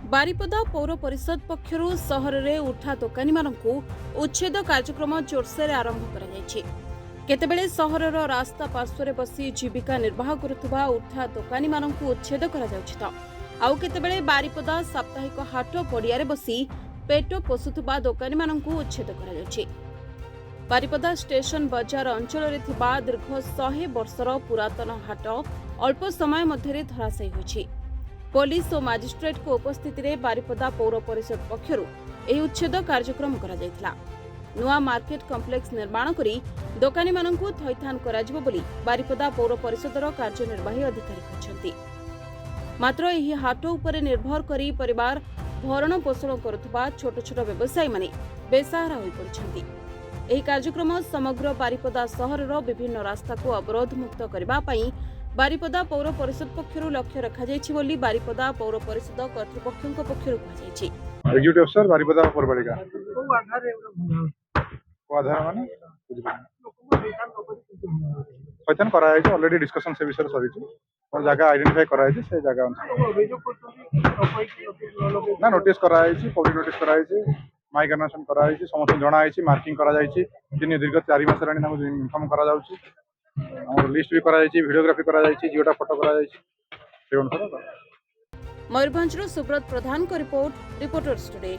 बारिपदा पौर परिषद पक्षरु सहर रे उठा दोकानी मानकु उच्छेद कार्यक्रम जोरसोर आरंभ करा जायछि। केतेबेले सहरर रास्ता पार्श्वरे बसी जीविका निर्वाह करुथुबा उठा दोकानी मानकु उच्छेद करा जाउछि त आउ केतेबेले बारिपदा साप्ताहिक हाट पड़िया रे बसी पेट पोसुथुबा दोकानी मानकु उच्छेद करा जाउछि। बारिपदा स्टेशन बजार अंचल रे थिबा दीर्घ 100 वर्षर पुरातन हाट अल्प समय मध्यरे धराशायी होइछि। पुलिस और मजिस्ट्रेट को उपस्थिति रे बारिपदा पौर परिषद पक्षरु एही उच्छेद कार्यक्रम करा जायतिला। नुआ मार्केट कम्प्लेक्स निर्माण करी दोकानी मानकु थैथान कराजिबो बोली बारिपदा पौर परिषदर कार्यनिर्वाही अधिकारी कहछन्ती। मात्र एही हाट उपरे निर्भर करी परिवार भरण पोषण करुथबा छोट छोट व्यवसायी माने बेसहारा होई पड़छन्ती। एही कार्यक्रम समग्र बारिपदा सहरर विभिन्न रास्ता को अवरोध मुक्त करबा पई बारिपदा पौर परिषद पक्षरु लक्ष्य रखा जायछि बोली बारिपदा पौर परिषद कर्तृपक्षक पक्षरु कहा जायछि। एग्जीक्यूटिव अफसर बारिपदा पौरपालिका को आधार माने क्वेश्चन करा जायछि। ऑलरेडी डिस्कशन से विषय सरिछि और जगह आइडेंटिफाई करा जायछि। से जगह ना नोटिस करा जायछि। पब्लिक नोटिस करा जायछि। माइक अनाउंसमेंट करा जायछि। समस्त जणा जायछि। मार्किंग करा जायछि। दिन दीर्घ 4 मास रानी हमु इन्फॉर्म करा जाउछि। और लिस्ट भी करा जायछि। वीडियोग्राफी करा जायछि। जियोटा फोटो करा जायछि। से अनुसार मयूरभंजर सुब्रत प्रधान को रिपोर्ट रिपोर्टर्स टुडे।